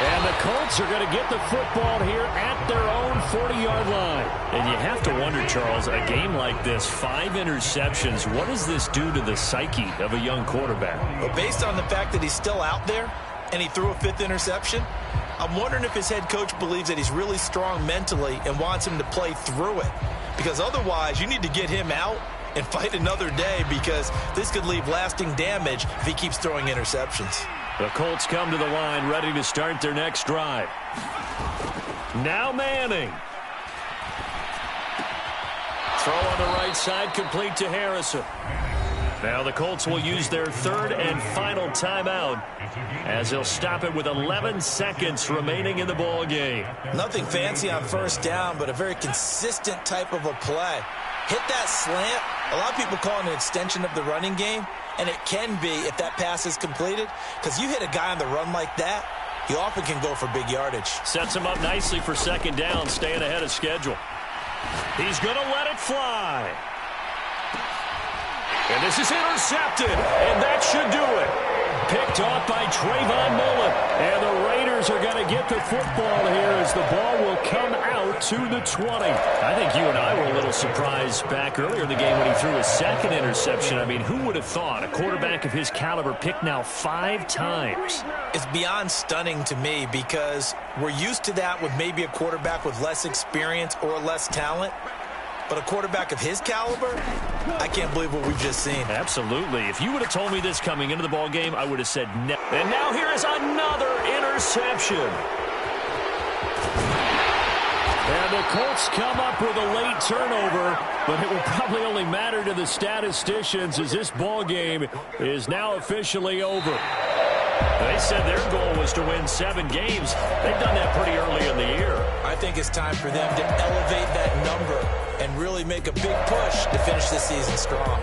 And the Colts are going to get the football here at their own 40-yard line. And you have to wonder, Charles, a game like this, 5 interceptions, what does this do to the psyche of a young quarterback? Well, based on the fact that he's still out there and he threw a 5th interception, I'm wondering if his head coach believes that he's really strong mentally and wants him to play through it. Because otherwise, you need to get him out and fight another day, because this could leave lasting damage if he keeps throwing interceptions. The Colts come to the line ready to start their next drive. Now Manning. Throw on the right side, complete to Harrison. Now the Colts will use their 3rd and final timeout as they'll stop it with 11 seconds remaining in the ball game. Nothing fancy on 1st down, but a very consistent type of a play. Hit that slant. A lot of people call it an extension of the running game, and it can be if that pass is completed, because you hit a guy on the run like that, he often can go for big yardage. Sets him up nicely for 2nd down, staying ahead of schedule. He's going to let it fly. And this is intercepted, and that should do it. Picked off by Trayvon Mullen. And the Raiders are going to get the football here as the ball will come out to the 20. I think you and I were a little surprised back earlier in the game when he threw his 2nd interception. I mean, who would have thought a quarterback of his caliber picked now 5 times? It's beyond stunning to me, because we're used to that with maybe a quarterback with less experience or less talent. But a quarterback of his caliber, I can't believe what we've just seen. Absolutely. If you would have told me this coming into the ball game, I would have said no. And now here is another interception. And the Colts come up with a late turnover, but it will probably only matter to the statisticians as this ball game is now officially over. They said their goal was to win 7 games. They've done that pretty early in the year. I think it's time for them to elevate that number and really make a big push to finish the season strong.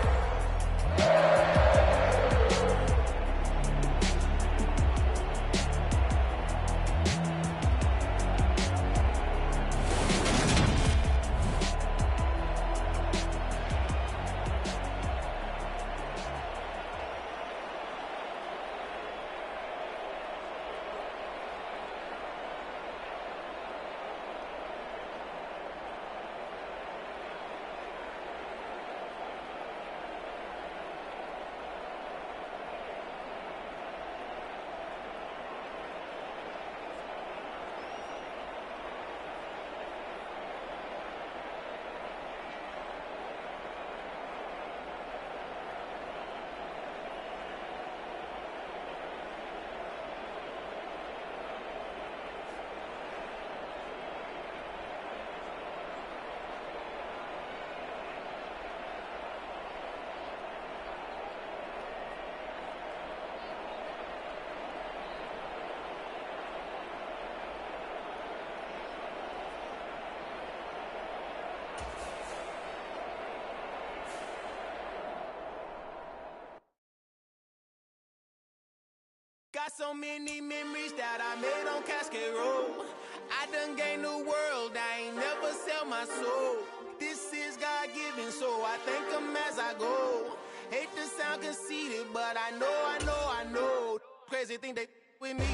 Got so many memories that I made on Cascade Road. I done gained the world, I ain't never sell my soul. This is God-given, so I thank him as I go. Hate to sound conceited, but I know. Crazy thing they with me.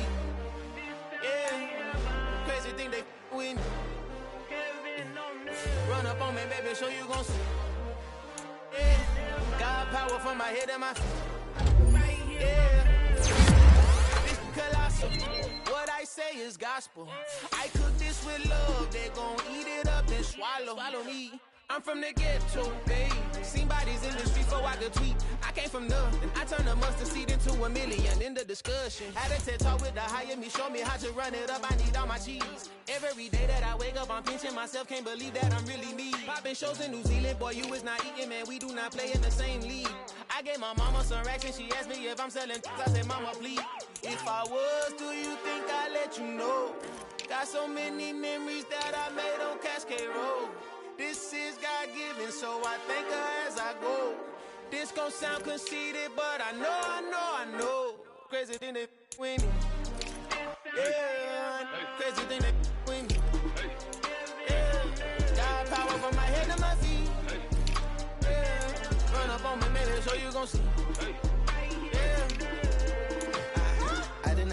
Yeah, crazy thing they with me. Run up on me, baby, show you gon' see. Yeah, God power from my head and my feet. Yeah. Colossal. What I say is gospel. I cook this with love. They gon' eat it up and swallow me. I'm from the ghetto, babe. Seen bodies in the street before I could tweet. I came from nothing. I turned a mustard seed into a million in the discussion. Had a TED talk with the higher me. Show me how to run it up. I need all my cheese. Every day that I wake up, I'm pinching myself. Can't believe that I'm really me. Popping shows in New Zealand. Boy, you is not eating, man. We do not play in the same league. I gave my mama some racks and she asked me if I'm selling. I said, mama, please. If I was, do you think I'd let you know? Got so many memories that I made on Cascade Road. This is God-given, so I thank her as I go. This gon' sound conceited, but I know. Crazy thing they with me. Yeah, crazy thing they with me. Yeah, got power from my head to my feet. Yeah, run up on me, maybe so you gon' see. Yeah,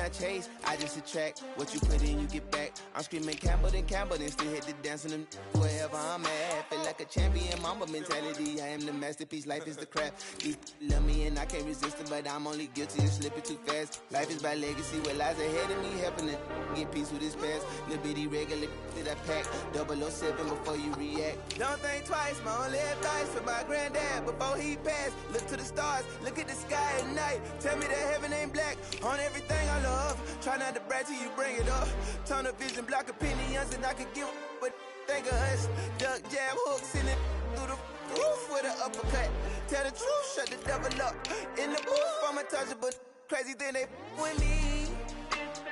not chase, I just attract. What you put in, you get back. I'm screaming Campbell, then still hit the dance and them wherever I'm at. Feel like a champion, mama mentality. I am the masterpiece, life is the crap. These love me and I can't resist it, but I'm only guilty of slipping too fast. Life is by legacy, what lies ahead of me, helping to get peace with this past. Little bitty regular that I pack, 007 before you react. Don't think twice, my only advice for my granddad before he passed. Look to the stars, look at the sky at night. Tell me that heaven ain't black on everything I love. Try not to brag till you bring it up. Tunnel vision, block opinions, and I could give but think of us. Duck jab hooks in it through the roof with an uppercut. Tell the truth, shut the devil up. In the booth, I'm untouchable. Crazy thing they with me.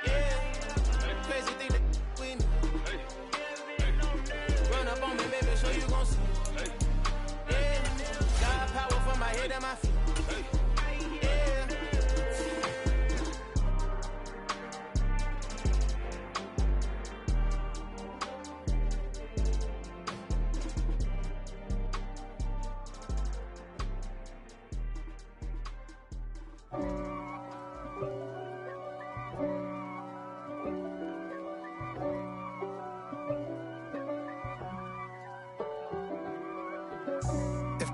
Yeah, crazy thing they with me. Run up on me, baby, so you gon' see. Yeah, got power from my head and my feet. Yeah.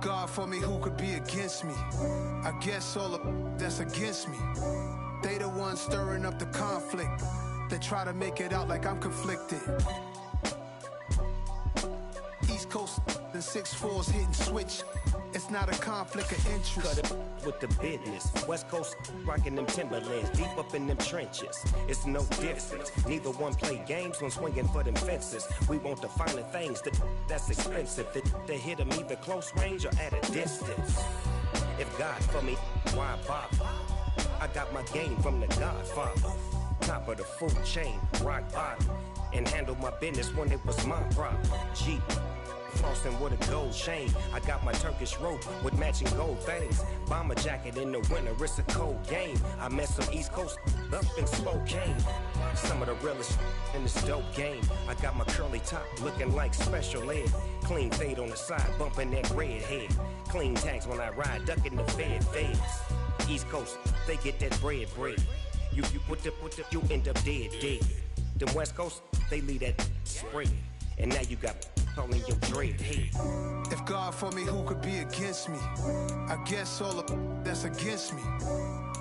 God for me, who could be against me? I guess all of that's against me. They the ones stirring up the conflict. They try to make it out like I'm conflicted. East Coast and 6'4's hitting switch. It's not a conflict of interest. Cut it with the business. West Coast rocking them Timberlands, deep up in them trenches. It's no difference. Neither one play games when swinging for them fences. We want the finer things that's expensive. That hit them either close range or at a distance. If God for me, why bother? I got my game from the Godfather. Top of the food chain, rock bottom. And handle my business when it was my problem. Jeep. Flossing with a gold chain. I got my Turkish rope with matching gold things. Bomber jacket in the winter, it's a cold game. I met some East Coast up in Spokane. Some of the realest in this dope game. I got my curly top looking like special ed. Clean fade on the side, bumping that red head. Clean tags when I ride, ducking the feds. East Coast, they get that bread. You you end up dead. Then West Coast, they leave that spread. And now you got only your dread head. If God for me, who could be against me? I guess all of that's against me.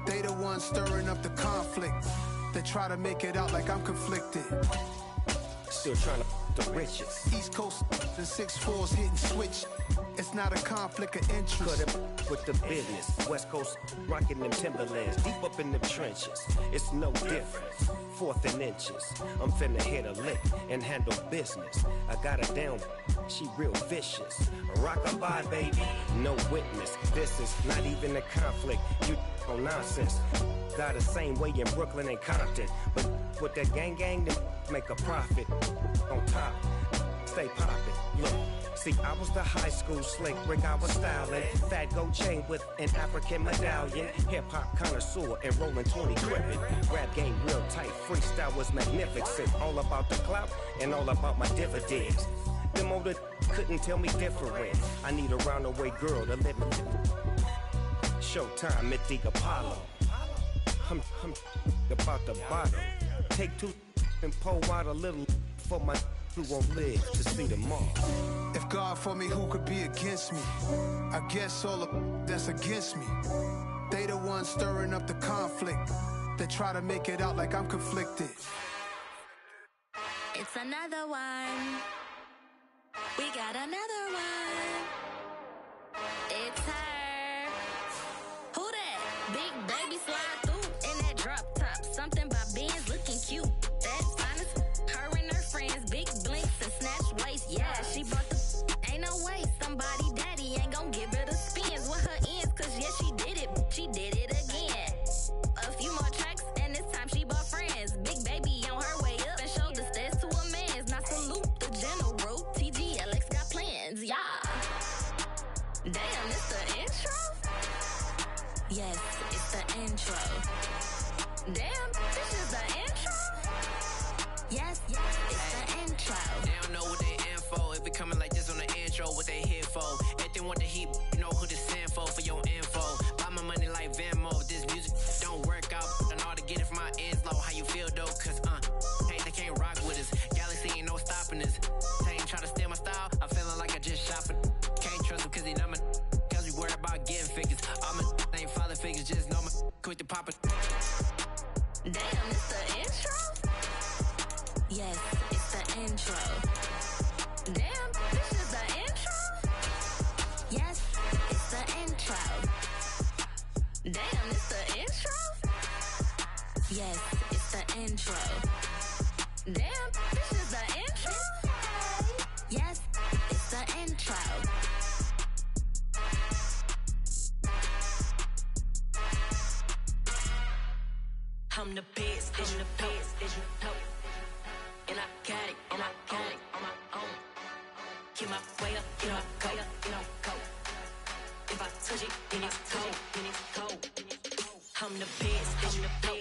They the ones stirring up the conflict. They try to make it out like I'm conflicted. Still trying to the riches. East Coast and 6'4's hitting switch. It's not a conflict of interest. Cut it with the business. West Coast rocking them Timberlands, deep up in them trenches. It's no difference. 4th and inches. I'm finna hit a lick and handle business. I got her down, she real vicious. Rock-a-bye, baby, no witness. This is not even a conflict. You on nonsense. Got the same way in Brooklyn and Compton. But with that gang, then make a profit. On top, stay poppin'. Look. See, I was the high school slick Rick, I was styling. Fat gold chain with an African medallion. Hip-hop connoisseur and rolling 20 gripping. Rap game real tight, freestyle was magnificent. All about the clout and all about my dividends. Them older couldn't tell me different. I need a roundaway girl to live in. Showtime at the Apollo. I'm about the bottom. Take 2 and pull out a little for my who won't live to see tomorrow. If God for me, who could be against me? I guess all of that's against me. They the ones stirring up the conflict. They try to make it out like I'm conflicted. It's another one. We got another one. It's her. Who that? Big baby slide through in that drop top. Something by Benz looking cute. That's honest. Her and her friends, big blinks and snatch waist. Yeah, she brought the ain't no way. Somebody daddy ain't gon' give her the spins with her ends. Cause yeah, she did it. She did it again. A few more tracks and this time she bought friends. Big baby on her way up and showed the stairs to a man's. Now salute the general. TGLX got plans, yeah. Damn, it's the intro? Yes, it's the intro. Damn, this is the intro? Yes, it's the intro. They don't know what they in for. If we coming like this on the intro, what they here for? If they want the heat, you know who to send for your info. Buy my money like Venmo. If this music don't work out, and all to get it from my ends low. quick to pop it. Damn, it's the intro? Yes, it's the intro. Damn, this is the intro? Yes, it's the intro. Damn, it's the intro? Yes, it's the intro. Damn, this is the intro? Yes, it's the intro. I'm the best, I'm the best, and I got it, on my own. Get my way up, get my go. If I touch it, then it's cold, I'm the best, I'm the best.